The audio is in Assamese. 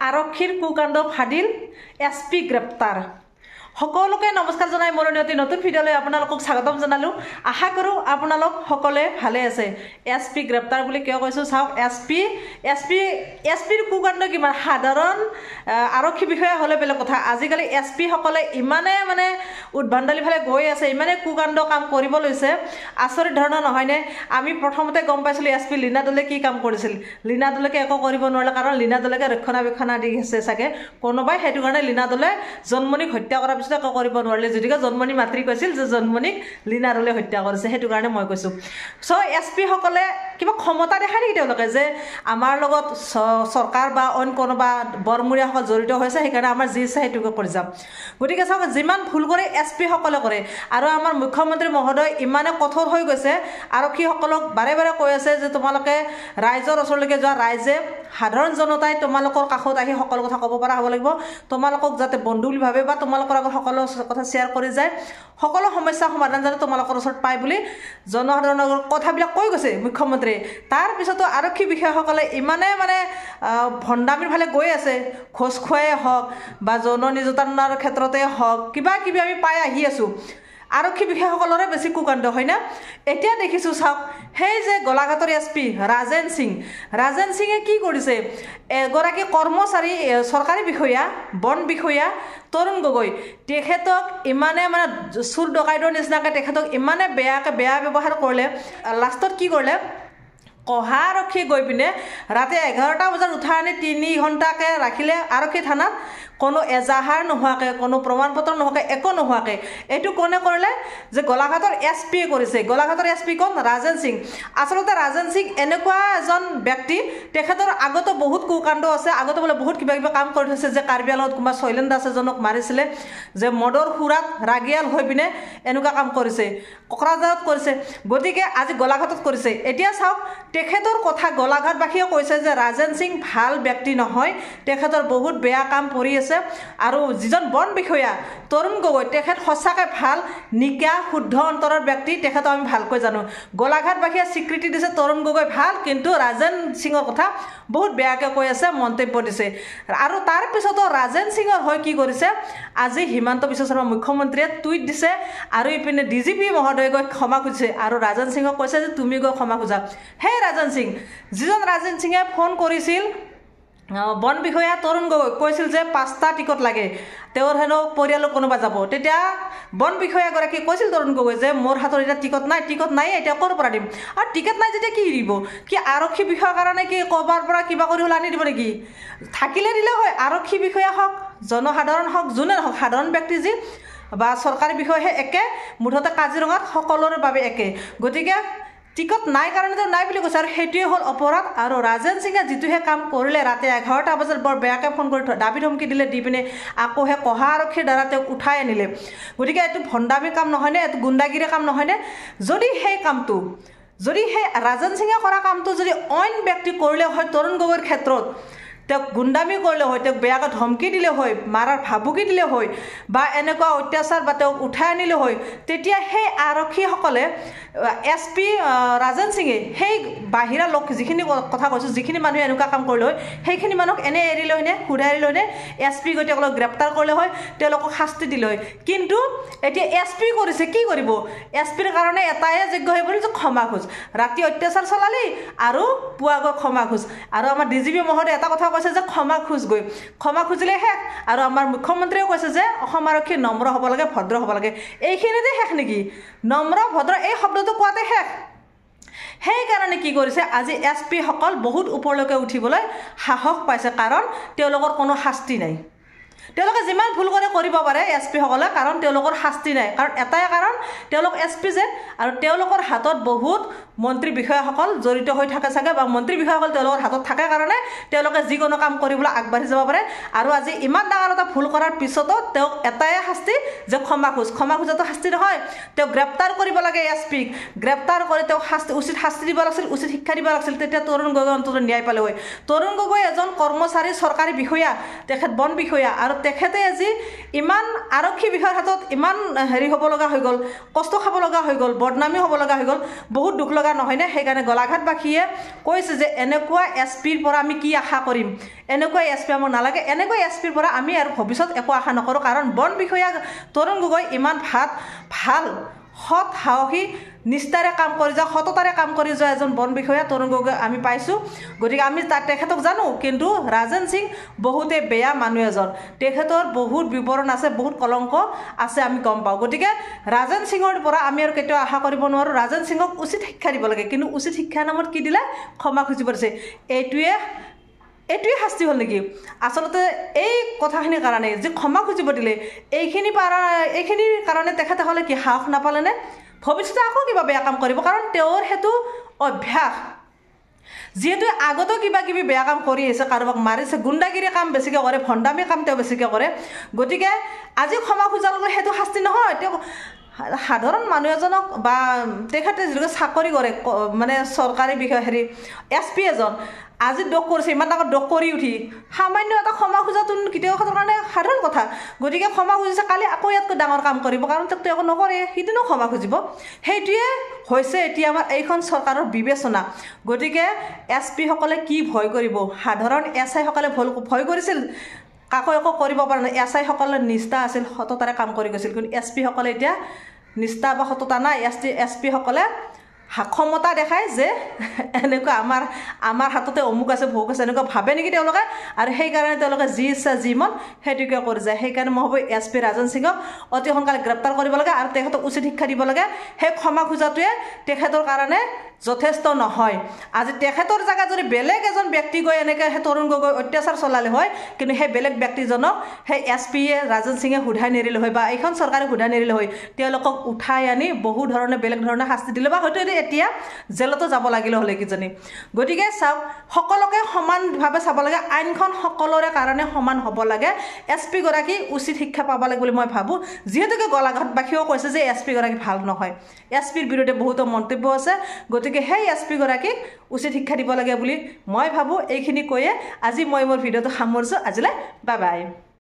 আৰক্ষীৰ কুকাণ্ড ফাদিল SP গ্ৰেপ্তাৰ সকলোকে নমস্কাৰ জনাই মোৰ অতি নতুন ভিডিঅ'লৈ আপোনালোকক স্বাগতম জনালোঁ আশা কৰোঁ আপোনালোক সকলোৱে ভালে আছে SP গ্ৰেপ্তাৰ বুলি কিয় কৈছোঁ চাওক SPৰ কুকাণ্ড কিমান সাধাৰণ আৰক্ষী বিষয়া হ'লে বেলেগ কথা আজিকালি SP সকলে ইমানে মানে উদ্ভণ্ডালি ফালে গৈ আছে ইমানে কুকাণ্ড কাম কৰিব লৈছে আচৰিত ধৰণৰ নহয়নে আমি প্ৰথমতে গম পাইছিলোঁ SP লীনা দলে কি কাম কৰিছিল লীনা দলেকে একো কৰিব নোৱাৰিলে কাৰণ লীনা দলেকে ৰক্ষণাবেক্ষণ দি আছে চাগে কোনোবাই সেইটো কাৰণে লীনা দলে জন্মনিক হত্যা কৰাৰ পিছত একো কৰিব নোৱাৰিলে যদিও জন্মনি মাতৃ কৈছিল যে জন্মনিক লীনা দলে হত্যা কৰিছে সেইটো কাৰণে মই কৈছোঁ চ' SP সকলে কিবা ক্ষমতা দেখা নেকি তেওঁলোকে যে আমাৰ লগত চৰকাৰ বা অইন কোনোবা বৰমূৰীয়াসকল জড়িত হৈছে সেইকাৰণে আমাৰ যি ইচ্ছা সেইটোকে কৰি যাম গতিকে চাওক যিমান ভুল কৰে SP সকলে কৰে আৰু আমাৰ মুখ্যমন্ত্ৰী মহোদয় ইমানে কঠোৰ হৈ গৈছে আৰক্ষীসকলক বাৰে বাৰে কৈ আছে যে তোমালোকে ৰাইজৰ ওচৰলৈকে যোৱা ৰাইজে সাধাৰণ জনতাই তোমালোকৰ কাষত আহি সকলো কথা ক'ব পৰা হ'ব লাগিব তোমালোকক যাতে বন্ধু বুলি ভাবে বা তোমালোকৰ আগত সকলো কথা শ্বেয়াৰ কৰি যায় সকলো সমস্যা সমাধান যাতে তোমালোকৰ ওচৰত পায় বুলি জনসাধাৰণৰ কথাবিলাক কৈ গৈছে মুখ্যমন্ত্ৰীয়ে তাৰপিছতো আৰক্ষী বিষয়াসকলে ইমানে মানে ভণ্ডামিৰ ফালে গৈ আছে খোজ খোৱাই হওক বা যৌন নিৰ্যাতনৰ ক্ষেত্ৰতে হওক কিবা কিবি আমি পাই আহি আছোঁ আৰক্ষী বিষয়াসকলৰে বেছি কুকাণ্ড হয় না এতিয়া দেখিছোঁ চাওক সেই যে গোলাঘাটৰ SP ৰাজেন সিঙে কি কৰিছে এগৰাকী কৰ্মচাৰী চৰকাৰী বিষয়া বন বিষয়া তৰুণ গগৈ তেখেতক ইমানে মানে চুৰ ডকাইতৰ নিচিনাকৈ তেখেতক ইমানে বেয়া ব্যৱহাৰ কৰিলে লাষ্টত কি কৰিলে কহা আৰক্ষী গৈ পিনে ৰাতি 11টা বজাত উঠাই আনি 3 ঘণ্টাকৈ ৰাখিলে আৰক্ষী থানাত কোনো এজাহাৰ নোহোৱাকৈ কোনো প্ৰমাণ পত্ৰ নোহোৱাকৈ একো নোহোৱাকৈ এইটো কোনে কৰিলে যে গোলাঘাটৰ SPয়ে কৰিছে গোলাঘাটৰ SP কোন ৰাজেন সিং আচলতে ৰাজেন সিং এনেকুৱা এজন ব্যক্তি তেখেতৰ আগতো বহুত কুকাণ্ড আছে আগতে বোলে বহুত কিবা কিবা কাম কৰি থৈছে যে কাৰ্বি আংলঙত কোনোবা শৈলেন দাস এজনক মাৰিছিলে যে মদৰ সুৰাত ৰাগিয়াল হৈ পিনে এনেকুৱা কাম কৰিছে কোকৰাঝাৰত কৰিছে গতিকে আজি গোলাঘাটত কৰিছে এতিয়া চাওক তেখেতৰ কথা গোলাঘাটবাসীয়ে কৈছে যে ৰাজেন সিং ভাল ব্যক্তি নহয় তেখেতৰ বহুত বেয়া কাম কৰি আছে আৰু যিজন বন বিষয়া তৰুণ গগৈ তেখেত সঁচাকৈ ভাল নিকা শুদ্ধ অন্তৰৰ ব্যক্তি তেখেতক আমি ভালকৈ জানো গোলাঘাটবাসীয়ে স্বীকৃতি দিছে তৰুণ গগৈ ভাল কিন্তু ৰাজেন সিঙৰ কথা বহুত বেয়াকৈ কৈ আছে মন্তব্য দিছে আৰু তাৰপিছতো ৰাজেন সিঙৰ হৈ কি কৰিছে আজি হিমন্ত বিশ্ব শৰ্মা মুখ্যমন্ত্ৰীয়ে টুইট দিছে আৰু ইপিনে DGP মহোদয়ে গৈ ক্ষমা খুজিছে আৰু ৰাজেন সিঙক কৈছে যে তুমি গৈ ক্ষমা খোজা হে ৰাজেন সিং যিজন ৰাজেন সিঙে ফোন কৰিছিল বন বিষয়া তৰুণ গগৈ কৈছিল যে 5টা টিকট লাগে তেওঁৰ হেনো পৰিয়ালৰ কোনোবা যাব তেতিয়া বন বিষয়াগৰাকী কৈছিল তৰুণ গগৈ যে মোৰ হাতত এতিয়া টিকট নাই এতিয়া ক'ৰ পৰা দিম আৰু টিকট নাই যেতিয়া কি দিব কি আৰক্ষী বিষয়াৰ কাৰণে কি ক'ৰবাৰ পৰা কিবা কৰি হ'লে আনি দিব নেকি থাকিলে দিলে হয় আৰক্ষী বিষয়া হওক জনসাধাৰণ হওক যোনে হওক সাধাৰণ ব্যক্তি যি বা চৰকাৰী বিষয়হে একে মুঠতে কাজিৰঙাত সকলোৰে বাবে একে গতিকে টিকট নাই কাৰণেতো নাই বুলি কৈছে আৰু সেইটোৱে হ'ল অপৰাধ আৰু ৰাজেন সিঙে যিটোহে কাম কৰিলে ৰাতি 11টা বজাত বৰ বেয়াকৈ ফোন কৰি দাবী ধমকি দিলে দি পিনে আকৌ সেই কহা আৰক্ষীৰ দ্বাৰা তেওঁক উঠাই আনিলে গতিকে এইটো ভণ্ডামি কাম নহয়নে এইটো গুণ্ডাগিৰি কাম নহয়নে যদি সেই ৰাজেন সিঙে কৰা কামটো যদি অইন ব্যক্তি কৰিলে হয় তৰুণ গগৈৰ ক্ষেত্ৰত তেওঁক গুণ্ডামি কৰিলে হয় তেওঁক বেয়াকৈ ধমকি দিলে হয় মাৰাৰ ভাবুকি দিলে হয় বা এনেকুৱা অত্যাচাৰ বা তেওঁক উঠাই আনিলে হয় তেতিয়া সেই আৰক্ষীসকলে SP ৰাজেন সিঙে সেই বাহিৰা লোক যিখিনি কথা কৈছোঁ যিখিনি মানুহে এনেকুৱা কাম কৰিলে হয় সেইখিনি মানুহক এনে এৰিলে হয়নে ঘূৰাই আনিলে হয়নে SP গৈ তেওঁলোকক গ্ৰেপ্তাৰ কৰিলে হয় তেওঁলোকক শাস্তি দিলে হয় কিন্তু এতিয়া SP কৰিছে কি কৰিব SPৰ কাৰণে এটাই যোগ্য হৈ পৰিল যে ক্ষমা খোজ ৰাতি অত্যাচাৰ চলালি আৰু পুৱা গৈ ক্ষমা খোজ আৰু আমাৰ DGP মহোদয়ে এটা কথা কৈছে যে ক্ষমা খুজিলে শেষ আৰু আমাৰ মুখ্যমন্ত্ৰীয়ে কৈছে যে অসম আৰক্ষী নম্ৰ হ'ব লাগে ভদ্ৰ হ'ব লাগে এইখিনিতে শেষ নেকি নম্ৰ ভদ্ৰ এই শব্দটো কোৱাতে শেষ সেইকাৰণে কি কৰিছে আজি SP সকল বহুত ওপৰলৈকে উঠিবলৈ সাহস পাইছে কাৰণ তেওঁলোকৰ কোনো শাস্তি নাই তেওঁলোকে যিমান ভুল কৰে কৰিব পাৰে SP সকলে কাৰণ তেওঁলোকৰ শাস্তি নাই কাৰণ এটাই কাৰণ তেওঁলোক SP যে আৰু তেওঁলোকৰ হাতত বহুত মন্ত্ৰী বিষয়াসকল জড়িত হৈ থাকে চাগে বা মন্ত্ৰী বিষয়াসকল তেওঁলোকৰ হাতত থাকে কাৰণে তেওঁলোকে যিকোনো কাম কৰিবলৈ আগবাঢ়ি যাব পাৰে আৰু আজি ইমান ডাঙৰ এটা ভুল কৰাৰ পিছতো তেওঁক এটাই শাস্তি যে ক্ষমা খোজাটো শাস্তি নহয় তেওঁক গ্ৰেপ্তাৰ কৰিব লাগে SPক গ্ৰেপ্তাৰ কৰি তেওঁক উচিত শাস্তি দিব লাগিছিল উচিত শিক্ষা দিব লাগিছিল তেতিয়া তৰুণ গগৈ অন্তত ন্যায় পালে হয় তৰুণ গগৈ এজন কৰ্মচাৰী চৰকাৰী বিষয়া তেখেত বন বিষয়া আৰু আৰু তেখেতে আজি ইমান আৰক্ষী বিষয়াৰ হাতত ইমান হেৰি হ'ব লগা হৈ গ'ল, কষ্ট খাব লগা হৈ গ'ল, বদনামী হ'ব লগা হৈ গ'ল, বহুত দুখ লগা নহয়নে? সেইকাৰণে গোলাঘাটবাসীয়ে কৈছে যে এনেকুৱা এছপিৰ পৰা আমি কি আশা কৰিম, এনেকুৱা এছপি আমাক নালাগে, এনেকুৱা এছপিৰ পৰা আমি আৰু ভৱিষ্যত একো আশা নকৰোঁ। কাৰণ বন বিষয়া তৰুণ গগৈ ইমান ভাল সৎ সাহসী নিষ্ঠাৰে কাম কৰি যোৱা, সততাৰে কাম কৰি যোৱা এজন বন বিষয়া তৰুণ গগৈ আমি পাইছোঁ। গতিকে আমি তেখেতক জানো, কিন্তু ৰাজেন সিং বহুতে বেয়া মানুহ এজন, তেখেতৰ বহুত বিৱৰণ আছে, বহুত কলংক আছে, আমি গম পাওঁ। গতিকে ৰাজেন সিঙৰ পৰা আমি আৰু কেতিয়াও আশা কৰিব নোৱাৰোঁ। ৰাজেন সিঙক উচিত শিক্ষা দিব লাগে, কিন্তু উচিত শিক্ষাৰ নামত কি দিলে? ক্ষমা খুজিব দিছে। এইটোৱে শাস্তি হ'ল নেকি? আচলতে এই কথাখিনিৰ কাৰণে যে ক্ষমা খুজিব দিলে, এইখিনিৰ কাৰণে তেখেতে হ'লে কি সাহস নাপালেনে? ভৱিষ্যতে আকৌ কিবা বেয়া কাম কৰিব, কাৰণ তেওঁৰ সেইটো অভ্যাস। যিহেতু আগতেও কিবা কিবি বেয়া কাম কৰি আহিছে, কাৰোবাক মাৰিছে, গুণ্ডাগিৰি কাম বেছিকৈ কৰে, ভণ্ডামী কাম তেওঁ বেছিকৈ কৰে। গতিকে আজি ক্ষমা খোজাৰ লগত সেইটো শাস্তি নহয়। তেওঁ সাধাৰণ মানুহ এজনক বা তেখেতে যিটো চাকৰি কৰে, মানে চৰকাৰী বিষয়া এছপি এজন আজি দোষ কৰিছে, ইমান ডাঙৰ দোষ কৰি উঠি সামান্য এটা ক্ষমা খোজাটো কেতিয়াও কাৰণে সাধাৰণ কথা। গতিকে ক্ষমা খুজিছে, কালি আকৌ ইয়াতকৈ ডাঙৰ কাম কৰিব, কাৰণ তেওঁক একো নকৰে, সিদিনো ক্ষমা খুজিব। সেইটোৱে হৈছে এতিয়া আমাৰ এইখন চৰকাৰৰ বিবেচনা। গতিকে এছপিসকলে কি ভয় কৰিব? সাধাৰণ এছআইসকলে ভয় কৰিছিল, কাকো একো কৰিব পৰা নাই। এছআইসকলৰ নিষ্ঠা আছিল, সততাৰে কাম কৰি গৈছিল, কিন্তু এছপিসকলে এতিয়া নিষ্ঠা বা সততা নাই। এছপিসকলে ক্ষমতা দেখায় যে এনেকুৱা আমাৰ হাততে অমুক আছে, ভোগ আছে, এনেকুৱা ভাবে নেকি তেওঁলোকে, আৰু সেইকাৰণে তেওঁলোকে যি ইচ্ছা যি মন সেইটোকে কৰি যায়। সেইকাৰণে মই ভাবোঁ এছপি ৰাজেন সিঙক অতি সোনকালে গ্ৰেপ্তাৰ কৰিব লাগে আৰু তেখেতক উচিত শিক্ষা দিব লাগে। সেই ক্ষমা খোজাটোৱে তেখেতৰ কাৰণে যথেষ্ট নহয়। আজি তেখেতৰ জেগাত যদি বেলেগ এজন ব্যক্তি গৈ এনেকৈ সেই তৰুণ গগৈ অত্যাচাৰ চলালে হয়, কিন্তু সেই বেলেগ ব্যক্তিজনক সেই এছপিয়ে ৰাজেন সিঙে সোধাই নেৰিলে হয়, বা এইখন চৰকাৰে সোধাই নেৰিলে হয়। তেওঁলোকক উঠাই আনি বহু ধৰণে বেলেগ ধৰণে শাস্তি দিলে, বা হয়তো এতিয়া জেলতো যাব লাগিলে হ'লে কিজানি। গতিকে চাওক, সকলোকে সমানভাৱে চাব লাগে, আইনখন সকলোৰে কাৰণে সমান হ'ব লাগে। এছপিগৰাকী উচিত শিক্ষা পাব লাগে বুলি মই ভাবোঁ। যিহেতুকে গোলাঘাটবাসীয়েও কৈছে যে এছপিগৰাকী ভাল নহয়, এছপিৰ বিৰুদ্ধে বহুতো মন্তব্য আছে। গতিকে সেই এছপিগৰাকীক উচিত শিক্ষা দিব লাগে বুলি মই ভাবোঁ। এইখিনি কৈয়ে আজি মই মোৰ ভিডিঅ'টো সামৰিছোঁ। আজিলৈ বাই বাই।